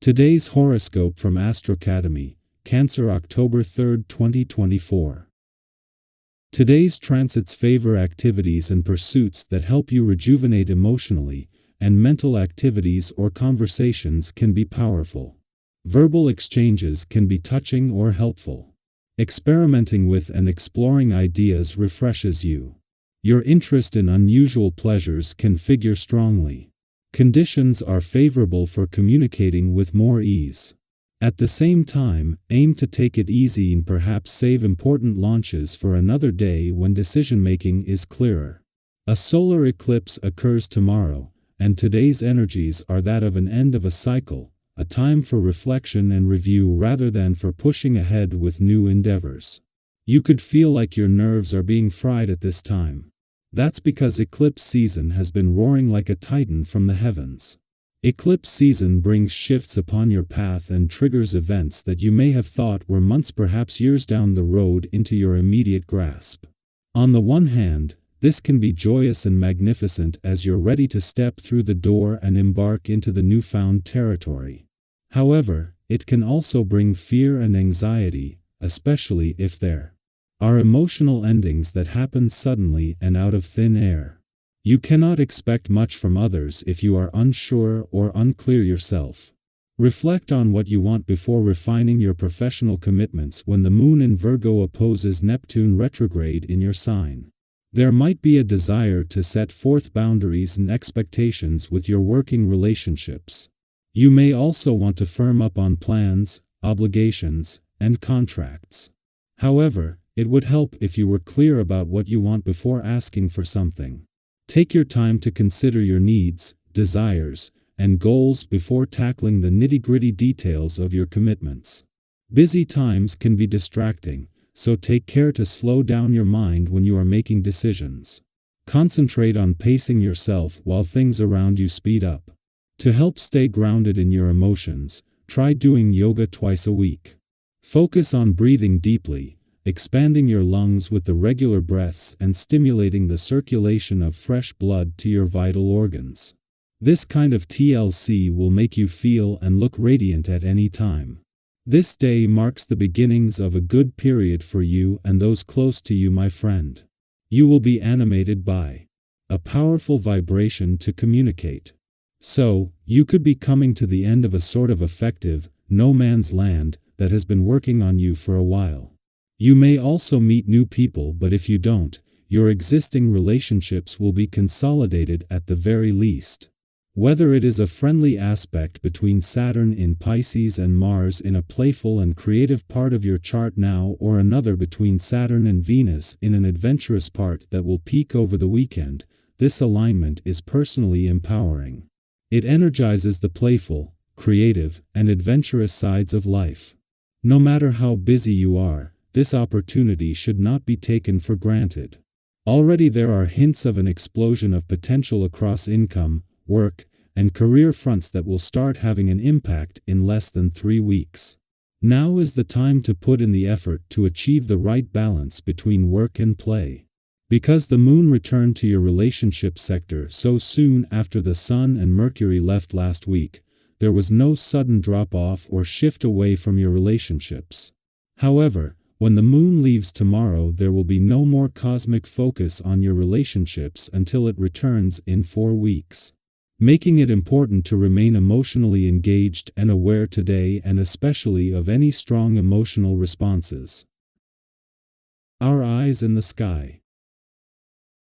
Today's horoscope from AstroCademy, Cancer, October 3, 2024. Today's transits favor activities and pursuits that help you rejuvenate emotionally, and mental activities or conversations can be powerful. Verbal exchanges can be touching or helpful. Experimenting with and exploring ideas refreshes you. Your interest in unusual pleasures can figure strongly. Conditions are favorable for communicating with more ease. At the same time, aim to take it easy and perhaps save important launches for another day when decision-making is clearer. A solar eclipse occurs tomorrow, and today's energies are that of an end of a cycle, a time for reflection and review rather than for pushing ahead with new endeavors. You could feel like your nerves are being fried at this time. That's because eclipse season has been roaring like a titan from the heavens. Eclipse season brings shifts upon your path and triggers events that you may have thought were months, perhaps years down the road, into your immediate grasp. On the one hand, this can be joyous and magnificent as you're ready to step through the door and embark into the newfound territory. However, it can also bring fear and anxiety, especially if there are emotional endings that happen suddenly and out of thin air. You cannot expect much from others if you are unsure or unclear yourself. Reflect on what you want before refining your professional commitments when the moon in Virgo opposes Neptune retrograde in your sign. There might be a desire to set forth boundaries and expectations with your working relationships. You may also want to firm up on plans, obligations, and contracts. However, it would help if you were clear about what you want before asking for something. Take your time to consider your needs, desires, and goals before tackling the nitty-gritty details of your commitments. Busy times can be distracting, so take care to slow down your mind when you are making decisions. Concentrate on pacing yourself while things around you speed up. To help stay grounded in your emotions, try doing yoga twice a week. Focus on breathing deeply, expanding your lungs with the regular breaths and stimulating the circulation of fresh blood to your vital organs. This kind of TLC will make you feel and look radiant at any time. This day marks the beginnings of a good period for you and those close to you, my friend. You will be animated by a powerful vibration to communicate. So, you could be coming to the end of a sort of effective, no man's land that has been working on you for a while. You may also meet new people, but if you don't, your existing relationships will be consolidated at the very least. Whether it is a friendly aspect between Saturn in Pisces and Mars in a playful and creative part of your chart now, or another between Saturn and Venus in an adventurous part that will peak over the weekend, this alignment is personally empowering. It energizes the playful, creative, and adventurous sides of life. No matter how busy you are, this opportunity should not be taken for granted. Already there are hints of an explosion of potential across income, work, and career fronts that will start having an impact in less than 3 weeks. Now is the time to put in the effort to achieve the right balance between work and play. Because the moon returned to your relationship sector so soon after the Sun and Mercury left last week, there was no sudden drop-off or shift away from your relationships. However, when the moon leaves tomorrow, there will be no more cosmic focus on your relationships until it returns in 4 weeks. Making it important to remain emotionally engaged and aware today, and especially of any strong emotional responses. Our eyes in the sky.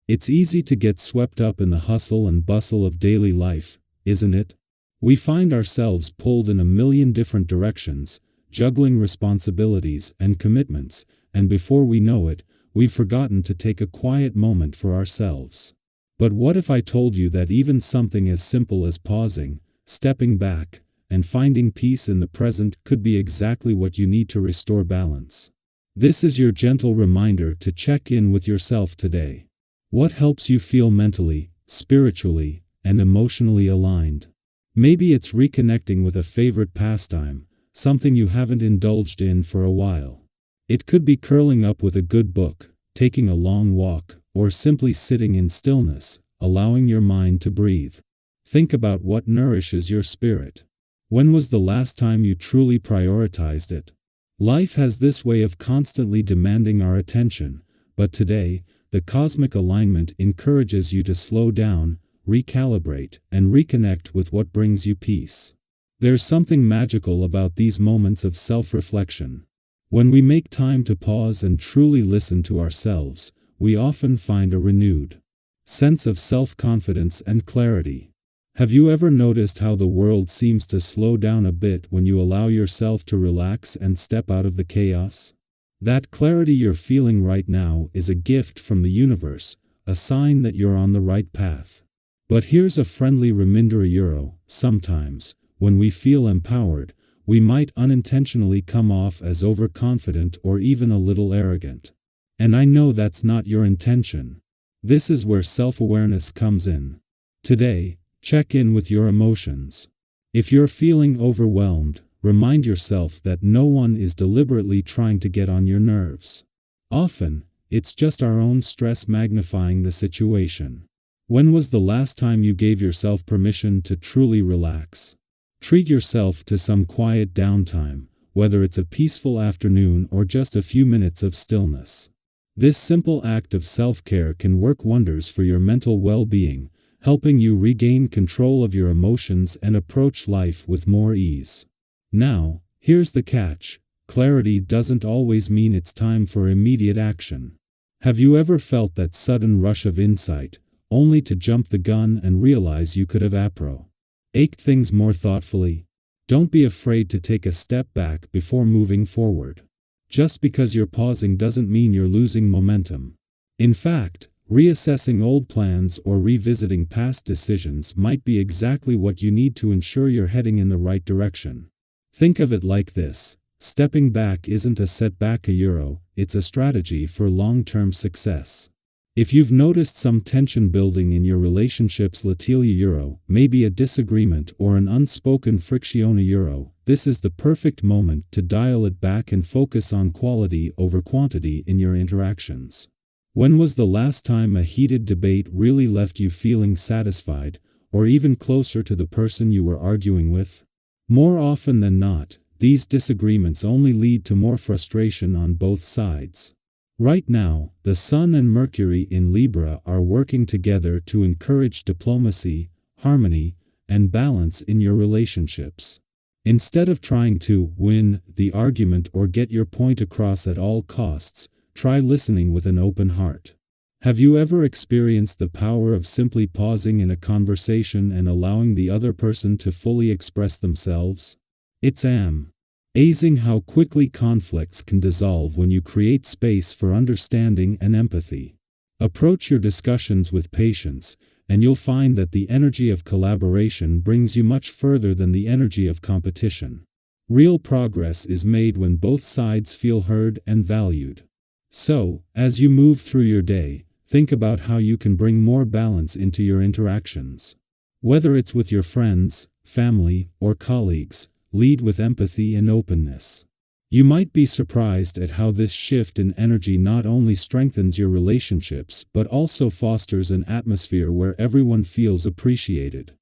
It's easy to get swept up in the hustle and bustle of daily life, isn't it? We find ourselves pulled in a million different directions, juggling responsibilities and commitments, and before we know it, we've forgotten to take a quiet moment for ourselves. But what if I told you that even something as simple as pausing, stepping back, and finding peace in the present could be exactly what you need to restore balance? This is your gentle reminder to check in with yourself today. What helps you feel mentally, spiritually, and emotionally aligned? Maybe it's reconnecting with a favorite pastime, something you haven't indulged in for a while. It could be curling up with a good book, taking a long walk, or simply sitting in stillness, allowing your mind to breathe. Think about what nourishes your spirit. When was the last time you truly prioritized it? Life has this way of constantly demanding our attention, but today, the cosmic alignment encourages you to slow down, recalibrate, and reconnect with what brings you peace. There's something magical about these moments of self-reflection. When we make time to pause and truly listen to ourselves, we often find a renewed sense of self-confidence and clarity. Have you ever noticed how the world seems to slow down a bit when you allow yourself to relax and step out of the chaos? That clarity you're feeling right now is a gift from the universe, a sign that you're on the right path. But here's a friendly reminder: sometimes, when we feel empowered, we might unintentionally come off as overconfident or even a little arrogant. And I know that's not your intention. This is where self-awareness comes in. Today, check in with your emotions. If you're feeling overwhelmed, remind yourself that no one is deliberately trying to get on your nerves. Often, it's just our own stress magnifying the situation. When was the last time you gave yourself permission to truly relax? Treat yourself to some quiet downtime, whether it's a peaceful afternoon or just a few minutes of stillness. This simple act of self-care can work wonders for your mental well-being, helping you regain control of your emotions and approach life with more ease. Now, here's the catch: clarity doesn't always mean it's time for immediate action. Have you ever felt that sudden rush of insight, only to jump the gun and realize you could have approached things more thoughtfully? Don't be afraid to take a step back before moving forward. Just because you're pausing doesn't mean you're losing momentum. In fact, reassessing old plans or revisiting past decisions might be exactly what you need to ensure you're heading in the right direction. Think of it like this: stepping back isn't a setback, it's a strategy for long-term success. If you've noticed some tension building in your relationships, maybe a disagreement or an unspoken friction, this is the perfect moment to dial it back and focus on quality over quantity in your interactions. When was the last time a heated debate really left you feeling satisfied, or even closer to the person you were arguing with? More often than not, these disagreements only lead to more frustration on both sides. Right now, the Sun and Mercury in Libra are working together to encourage diplomacy, harmony, and balance in your relationships. Instead of trying to win the argument or get your point across at all costs, try listening with an open heart. Have you ever experienced the power of simply pausing in a conversation and allowing the other person to fully express themselves? It's amazing how quickly conflicts can dissolve when you create space for understanding and empathy. Approach your discussions with patience, and you'll find that the energy of collaboration brings you much further than the energy of competition. Real progress is made when both sides feel heard and valued. So, as you move through your day, think about how you can bring more balance into your interactions. Whether it's with your friends, family, or colleagues, lead with empathy and openness. You might be surprised at how this shift in energy not only strengthens your relationships but also fosters an atmosphere where everyone feels appreciated.